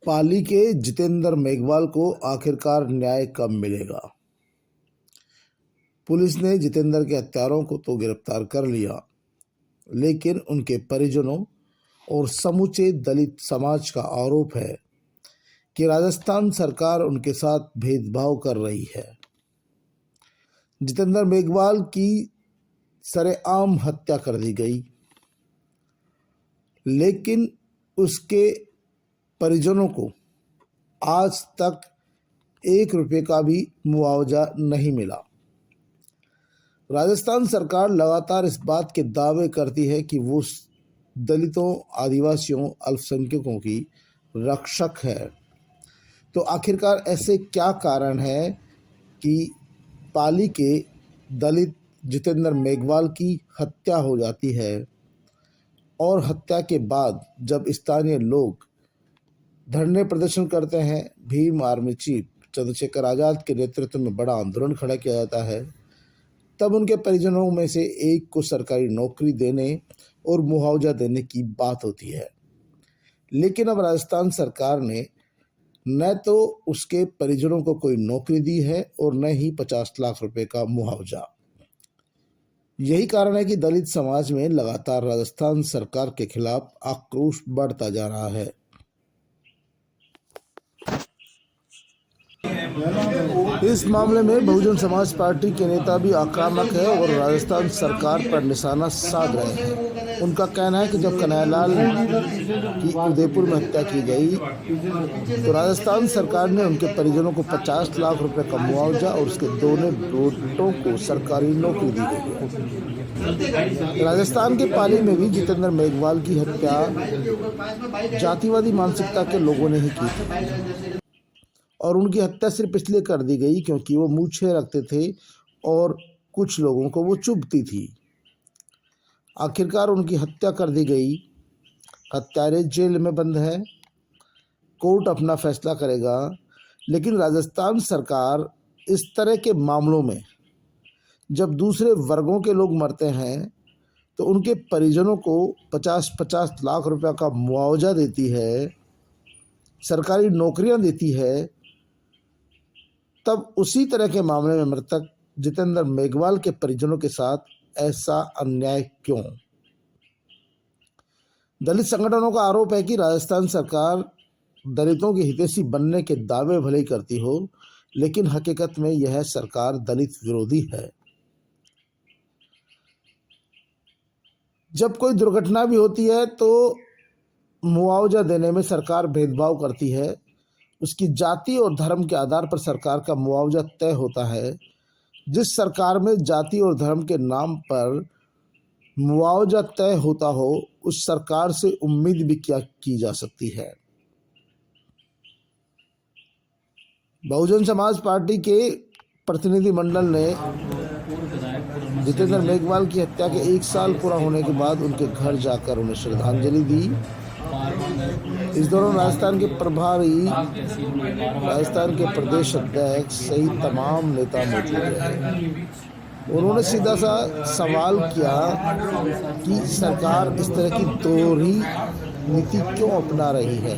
पाली के जितेंद्र मेघवाल को आखिरकार न्याय कब मिलेगा। पुलिस ने जितेंद्र के हत्यारों को तो गिरफ्तार कर लिया, लेकिन उनके परिजनों और समूचे दलित समाज का आरोप है कि राजस्थान सरकार उनके साथ भेदभाव कर रही है। जितेंद्र मेघवाल की सरेआम हत्या कर दी गई, लेकिन उसके परिजनों को आज तक 1 रुपये का भी मुआवजा नहीं मिला। राजस्थान सरकार लगातार इस बात के दावे करती है कि वो दलितों, आदिवासियों, अल्पसंख्यकों की रक्षक है। तो आखिरकार ऐसे क्या कारण है कि पाली के दलित जितेंद्र मेघवाल की हत्या हो जाती है और हत्या के बाद जब स्थानीय लोग धरने प्रदर्शन करते हैं, भीम आर्मी चीफ चंद्रशेखर आज़ाद के नेतृत्व में बड़ा आंदोलन खड़ा किया जाता है, तब उनके परिजनों में से एक को सरकारी नौकरी देने और मुआवजा देने की बात होती है। लेकिन अब राजस्थान सरकार ने न तो उसके परिजनों को कोई नौकरी दी है और न ही 50 लाख रुपए का मुआवजा। यही कारण है कि दलित समाज में लगातार राजस्थान सरकार के खिलाफ आक्रोश बढ़ता जा रहा है। इस मामले में बहुजन समाज पार्टी के नेता भी आक्रामक है और राजस्थान सरकार पर निशाना साध रहे हैं। उनका कहना है कि जब कन्हैयालाल की उदयपुर में हत्या की गई तो राजस्थान सरकार ने उनके परिजनों को 50 लाख रुपए का मुआवजा और उसके दोनों बेटों को सरकारी नौकरी दी गई है। राजस्थान के पाली में भी जितेंद्र मेघवाल की हत्या जातिवादी मानसिकता के लोगों ने ही की थी और उनकी हत्या सिर्फ इसलिए कर दी गई क्योंकि वो मूछें रखते थे और कुछ लोगों को वो चुभती थी। आखिरकार उनकी हत्या कर दी गई। हत्यारे जेल में बंद है, कोर्ट अपना फैसला करेगा। लेकिन राजस्थान सरकार इस तरह के मामलों में जब दूसरे वर्गों के लोग मरते हैं तो उनके परिजनों को 50-50 लाख रुपया का मुआवजा देती है, सरकारी नौकरियां देती है, तब उसी तरह के मामले में मृतक जितेंद्र मेघवाल के परिजनों के साथ ऐसा अन्याय क्यों? दलित संगठनों का आरोप है कि राजस्थान सरकार दलितों की हितैषी बनने के दावे भले ही करती हो, लेकिन हकीकत में यह सरकार दलित विरोधी है। जब कोई दुर्घटना भी होती है तो मुआवजा देने में सरकार भेदभाव करती है। उसकी जाति और धर्म के आधार पर सरकार का मुआवजा तय होता है। जिस सरकार में जाति और धर्म के नाम पर मुआवजा तय होता हो, उस सरकार से उम्मीद भी क्या की जा सकती है। बहुजन समाज पार्टी के प्रतिनिधिमंडल ने जितेंद्र मेघवाल की हत्या के 1 साल पूरा होने के बाद उनके घर जाकर उन्हें श्रद्धांजलि दी। इस दौरान राजस्थान के प्रभारी, राजस्थान के प्रदेश अध्यक्ष सहित तमाम नेता मौजूद रहे। उन्होंने सीधा सा सवाल किया कि सरकार इस तरह की दोहरी नीति क्यों अपना रही है।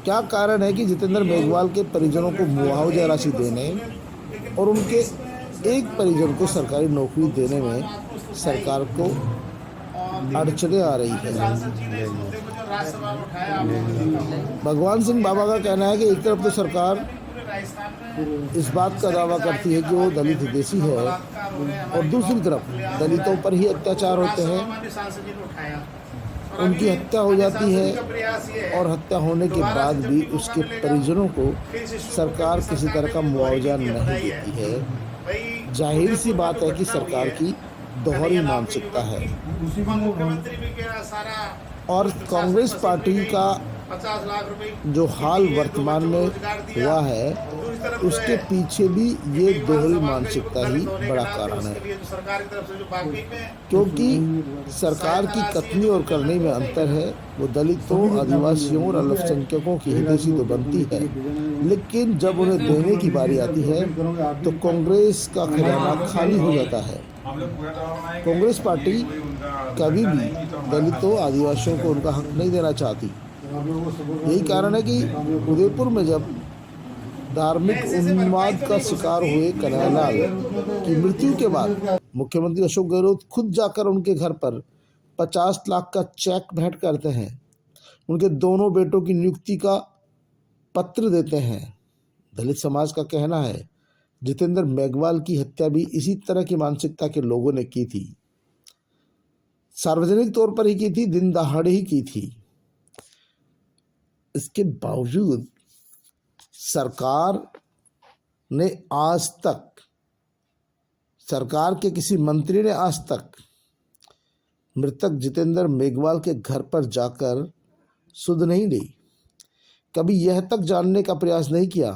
क्या कारण है कि जितेंद्र मेघवाल के परिजनों को मुआवजा राशि देने और उनके एक परिजन को सरकारी नौकरी देने में सरकार को अड़चने आ रही है। भगवान सिंह बाबा का कहना है कि एक तरफ तो सरकार इस बात का दावा करती है कि वो दलित हितैषी है और दूसरी तरफ दलितों पर ही अत्याचार होते हैं, उनकी हत्या हो जाती है और हत्या होने के बाद भी उसके परिजनों को सरकार किसी तरह का मुआवजा नहीं देती है। जाहिर सी बात है कि सरकार की दोहरी मानसिकता है। और कांग्रेस पार्टी का जो हाल वर्तमान में हुआ है उसके पीछे भी ये दोहरी मानसिकता ही बड़ा कारण है, क्योंकि सरकार की कथनी और करनी में अंतर है। वो दलितों, आदिवासियों और अल्पसंख्यकों की हितैषी तो बनती है, लेकिन जब उन्हें देने की बारी आती है तो कांग्रेस का खजाना खाली हो जाता है। कांग्रेस पार्टी कभी भी दलितों, आदिवासियों को उनका हक नहीं देना चाहती। यही कारण है कि उदयपुर में जब धार्मिक उन्माद का शिकार हुए कन्हैयालाल की मृत्यु के बाद मुख्यमंत्री अशोक गहलोत खुद जाकर उनके घर पर 50 लाख का चेक भेंट करते हैं, उनके दोनों बेटों की नियुक्ति का पत्र देते हैं। दलित समाज का कहना है जितेंद्र मेघवाल की हत्या भी इसी तरह की मानसिकता के लोगों ने की थी, सार्वजनिक तौर पर ही की थी, दिन दहाड़े ही की थी। इसके बावजूद सरकार ने आज तक, सरकार के किसी मंत्री ने आज तक मृतक जितेंद्र मेघवाल के घर पर जाकर सुध नहीं ली। कभी यह तक जानने का प्रयास नहीं किया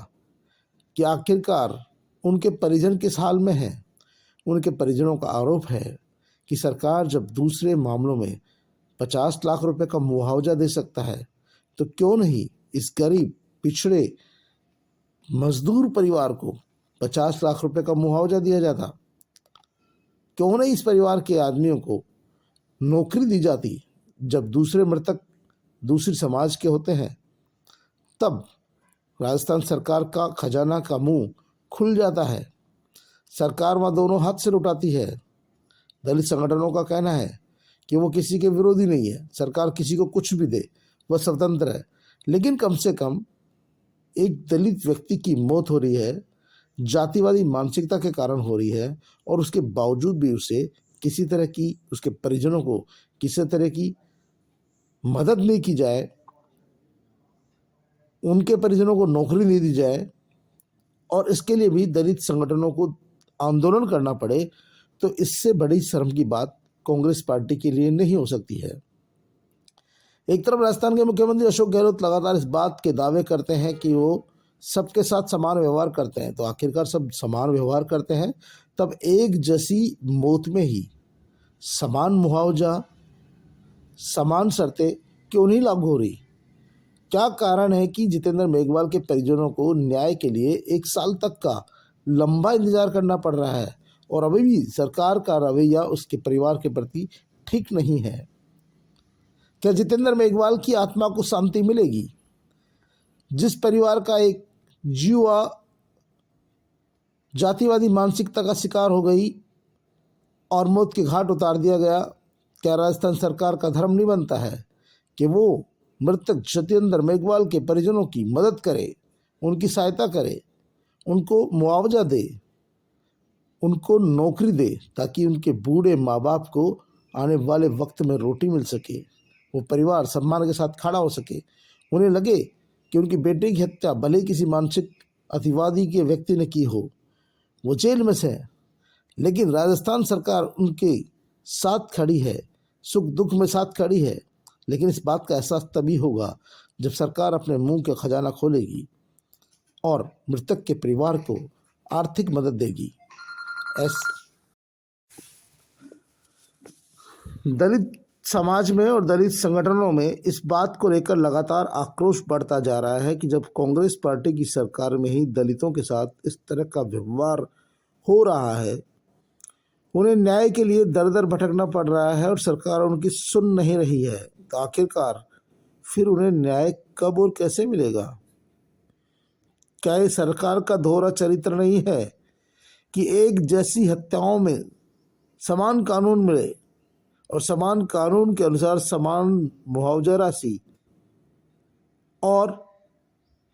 कि आखिरकार उनके परिजन किस हाल में हैं। उनके परिजनों का आरोप है कि सरकार जब दूसरे मामलों में 50 लाख रुपए का मुआवजा दे सकता है तो क्यों नहीं इस गरीब पिछड़े मजदूर परिवार को 50 लाख रुपए का मुआवजा दिया जाता। क्यों नहीं इस परिवार के आदमियों को नौकरी दी जाती। जब दूसरे मृतक दूसरी समाज के होते हैं तब राजस्थान सरकार का खजाना का मुंह खुल जाता है, सरकार वहाँ दोनों हाथ से लुटाती है। दलित संगठनों का कहना है कि वो किसी के विरोधी नहीं है, सरकार किसी को कुछ भी दे, वह स्वतंत्र है, लेकिन कम से कम एक दलित व्यक्ति की मौत हो रही है, जातिवादी मानसिकता के कारण हो रही है, और उसके बावजूद भी उसे किसी तरह की, उसके परिजनों को किसी तरह की मदद नहीं की जाए, उनके परिजनों को नौकरी नहीं दी जाए, और इसके लिए भी दलित संगठनों को आंदोलन करना पड़े, तो इससे बड़ी शर्म की बात कांग्रेस पार्टी के लिए नहीं हो सकती है। एक तरफ राजस्थान के मुख्यमंत्री अशोक गहलोत लगातार इस बात के दावे करते हैं कि वो सबके साथ समान व्यवहार करते हैं, तो आखिरकार सब समान व्यवहार करते हैं तब एक जैसी मौत में ही समान मुआवजा, समान शर्तें क्यों नहीं लागू हो रही। क्या कारण है कि जितेंद्र मेघवाल के परिजनों को न्याय के लिए 1 साल तक का लंबा इंतजार करना पड़ रहा है और अभी भी सरकार का रवैया उसके परिवार के प्रति ठीक नहीं है। क्या जितेंद्र मेघवाल की आत्मा को शांति मिलेगी? जिस परिवार का एक युवा जातिवादी मानसिकता का शिकार हो गई और मौत के घाट उतार दिया गया, क्या राजस्थान सरकार का धर्म नहीं बनता है कि वो मृतक जितेंद्र मेघवाल के परिजनों की मदद करे, उनकी सहायता करे, उनको मुआवजा दे, उनको नौकरी दे, ताकि उनके बूढ़े माँ बाप को आने वाले वक्त में रोटी मिल सके, वो परिवार सम्मान के साथ खड़ा हो सके। उन्हें लगे कि उनके बेटे की हत्या भले किसी मानसिक अतिवादी के व्यक्ति ने की हो, वो जेल में से है, लेकिन राजस्थान सरकार उनके साथ खड़ी है, सुख दुख में साथ खड़ी है। लेकिन इस बात का एहसास तभी होगा जब सरकार अपने मुंह के खजाना खोलेगी और मृतक के परिवार को आर्थिक मदद देगी। दलित समाज में और दलित संगठनों में इस बात को लेकर लगातार आक्रोश बढ़ता जा रहा है कि जब कांग्रेस पार्टी की सरकार में ही दलितों के साथ इस तरह का व्यवहार हो रहा है, उन्हें न्याय के लिए दर दर भटकना पड़ रहा है और सरकार उनकी सुन नहीं रही है, तो आखिरकार फिर उन्हें न्याय कब और कैसे मिलेगा? क्या ये सरकार का दोहरा चरित्र नहीं है कि एक जैसी हत्याओं में समान कानून मिले और समान कानून के अनुसार समान मुआवजा राशि और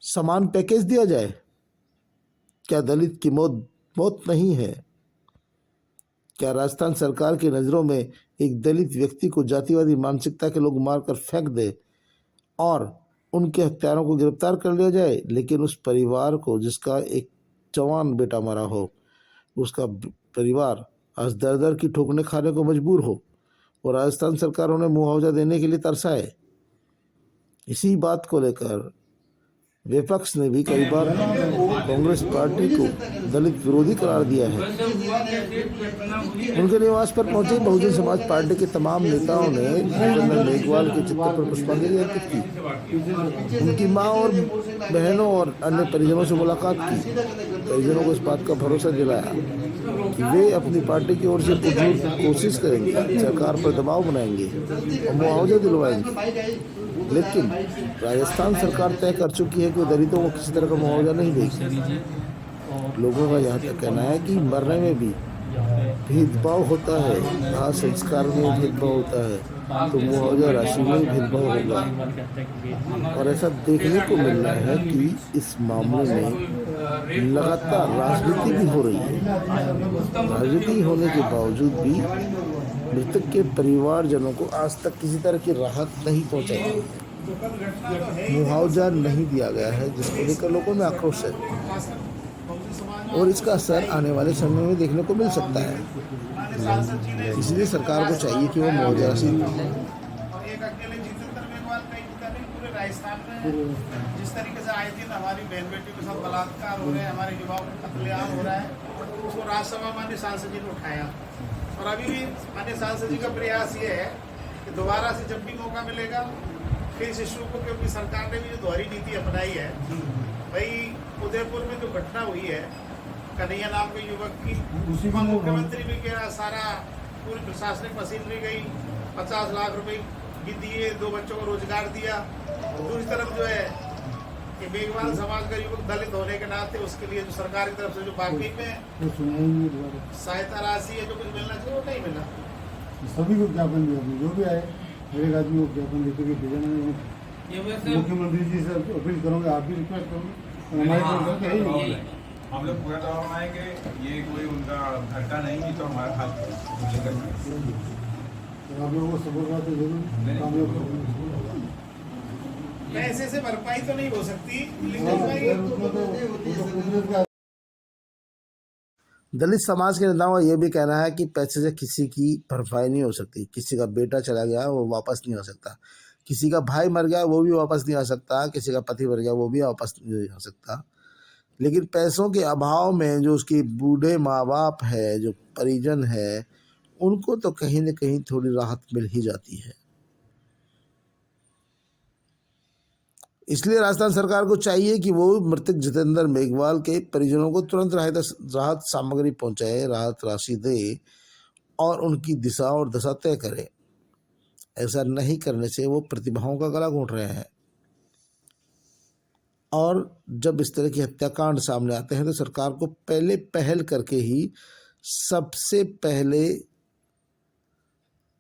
समान पैकेज दिया जाए? क्या दलित की मौत नहीं है? क्या राजस्थान सरकार की नज़रों में एक दलित व्यक्ति को जातिवादी मानसिकता के लोग मारकर फेंक दे और उनके हत्यारों को गिरफ्तार कर लिया जाए, लेकिन उस परिवार को जिसका एक जवान बेटा मरा हो, उसका परिवार आज दर दर की ठोकरें खाने को मजबूर हो और राजस्थान सरकार उन्हें मुआवजा देने के लिए तरसाए? इसी बात को लेकर विपक्ष ने भी कई बार कांग्रेस पार्टी को दलित विरोधी करार दिया है। उनके निवास पर पहुंचे बहुजन समाज पार्टी के तमाम नेताओं ने जितेंद्र मेघवाल के चित्र पर पुष्पांजलि अर्पित की। उनकी मां और बहनों और अन्य परिजनों से मुलाकात की। परिजनों को इस बात का भरोसा दिलाया कि वे अपनी पार्टी की ओर से पुरजोर कोशिश करेंगे, सरकार पर दबाव बनाएंगे और मुआवजा दिलवाएंगे। लेकिन राजस्थान सरकार तय कर चुकी है कि दलितों को किसी तरह का मुआवजा नहीं देगी। लोगों का यहाँ तक कहना है कि मरने में भी भेदभाव होता है, कहा संस्कार में भेदभाव होता है तो मुआवजा राशि में भी भेदभाव होगा। और ऐसा देखने को मिल रहा है कि इस मामले में लगातार राजनीति भी हो रही है। राजनीति होने के बावजूद भी मृतक के परिवारजनों को आज तक किसी तरह की राहत नहीं पहुंचाई गई है, मुआवजा नहीं दिया गया है, जिसको लेकर लोगों में आक्रोश है और इसका असर आने वाले समय में देखने को मिल सकता है। इसलिए सरकार को चाहिए कि वो मुआवजा राशि राजस्थान में जिस तरीके से आए दिन हमारी बहन बेटी के साथ बलात्कार हो रहे हैं, हमारे युवाओं को कत्लेआम हो रहा है, उसको राज्यसभा माननीय सांसद जी ने उठाया। और अभी भी माननीय सांसद जी का प्रयास ये है कि दोबारा से जब भी मौका मिलेगा फिर इस इशू को, क्योंकि सरकार ने भी जो दोहरी नीति अपनाई है भाई, उदयपुर में जो घटना हुई है कन्हैया नाम के युवक की, उसमें मुख्यमंत्री भी कह सारा पूरी प्रशासनिक मशीनरी गई, 50 लाख रुपए भी दिए, 2 बच्चों को रोजगार दिया। दूसरी तरफ जो है कि मेघवाल समाज का युवक दलित होने के नाते उसके लिए जो सरकार की तरफ से जो बाकी में सहायता राशि है जो कुछ मिलना चाहिए वो नहीं मिला। सभी को ज्ञापन दिया, जो भी आए मेरे आदमी को ज्ञापन देते हुए भेजा। मुख्यमंत्री जी से अपील करूँगा, आप भी रिक्वेस्ट करूँगा, हमारी हम लोग पूरा दबाव बनाएंगे, ये कोई उनका घटना नहीं है तो हमारा हाथ आप लोगों को सपोर्ट जरूर पैसे से भरपाई तो नहीं हो सकती, दलित समाज के नेताओं का यह भी कहना है कि पैसे से किसी की भरपाई नहीं हो सकती। किसी का बेटा चला गया वो वापस नहीं आ सकता, किसी का भाई मर गया वो भी वापस नहीं आ सकता, किसी का पति मर गया वो भी वापस नहीं आ सकता। लेकिन पैसों के अभाव में जो उसके बूढ़े माँ बाप है, जो परिजन है, उनको तो कहीं न कहीं थोड़ी राहत मिल ही जाती है। इसलिए राजस्थान सरकार को चाहिए कि वो मृतक जितेंद्र मेघवाल के परिजनों को तुरंत राहत सामग्री पहुंचाए, राहत राशि दे और उनकी दिशा और दशा तय करे। ऐसा नहीं करने से वो प्रतिभाओं का गला घोंट रहे हैं। और जब इस तरह की हत्याकांड सामने आते हैं तो सरकार को पहले पहल करके ही सबसे पहले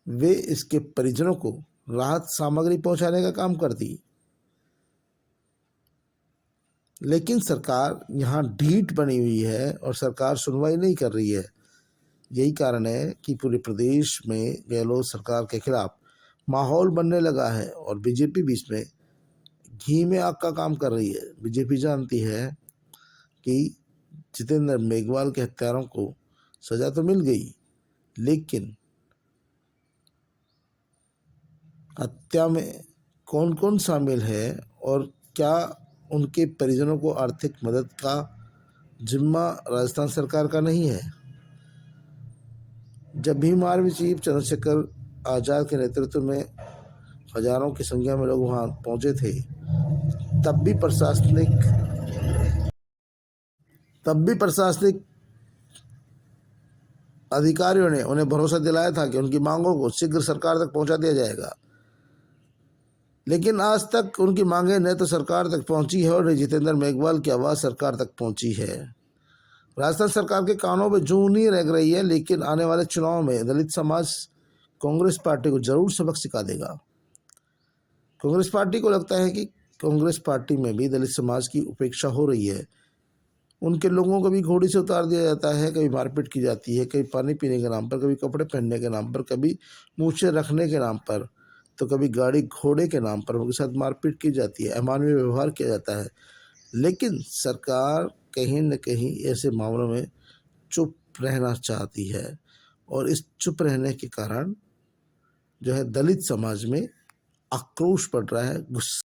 वे इसके परिजनों को राहत सामग्री पहुंचाने का काम करती। लेकिन सरकार यहाँ ढीठ बनी हुई है और सरकार सुनवाई नहीं कर रही है। यही कारण है कि पूरे प्रदेश में गहलोत सरकार के खिलाफ माहौल बनने लगा है और बीजेपी बीच में घी में आग का काम कर रही है। बीजेपी जानती है कि जितेंद्र मेघवाल के हत्यारों को सजा तो मिल गई, लेकिन हत्या में कौन कौन शामिल है और क्या उनके परिजनों को आर्थिक मदद का जिम्मा राजस्थान सरकार का नहीं है। जब भीम आर्मी चीफ चंद्रशेखर आजाद के नेतृत्व में हजारों की संख्या में लोग वहां पहुंचे थे, तब भी प्रशासनिक अधिकारियों ने उन्हें भरोसा दिलाया था कि उनकी मांगों को शीघ्र सरकार तक पहुंचा दिया जाएगा। लेकिन आज तक उनकी मांगें न तो सरकार तक पहुंची है और न जितेंद्र मेघवाल की आवाज़ सरकार तक पहुंची है। राजस्थान सरकार के कानों में जूं नहीं रह रही है, लेकिन आने वाले चुनाव में दलित समाज कांग्रेस पार्टी को जरूर सबक सिखा देगा। कांग्रेस पार्टी को लगता है कि कांग्रेस पार्टी में भी दलित समाज की उपेक्षा हो रही है। उनके लोगों को भी घोड़ी से उतार दिया जाता है, कभी मारपीट की जाती है, कभी पानी पीने के नाम पर, कभी कपड़े पहनने के नाम पर, कभी मूछें रखने के नाम पर, तो कभी गाड़ी घोड़े के नाम पर उनके साथ मारपीट की जाती है, अमानवीय व्यवहार किया जाता है। लेकिन सरकार कहीं न कहीं ऐसे मामलों में चुप रहना चाहती है और इस चुप रहने के कारण जो है दलित समाज में आक्रोश बढ़ रहा है, गुस्सा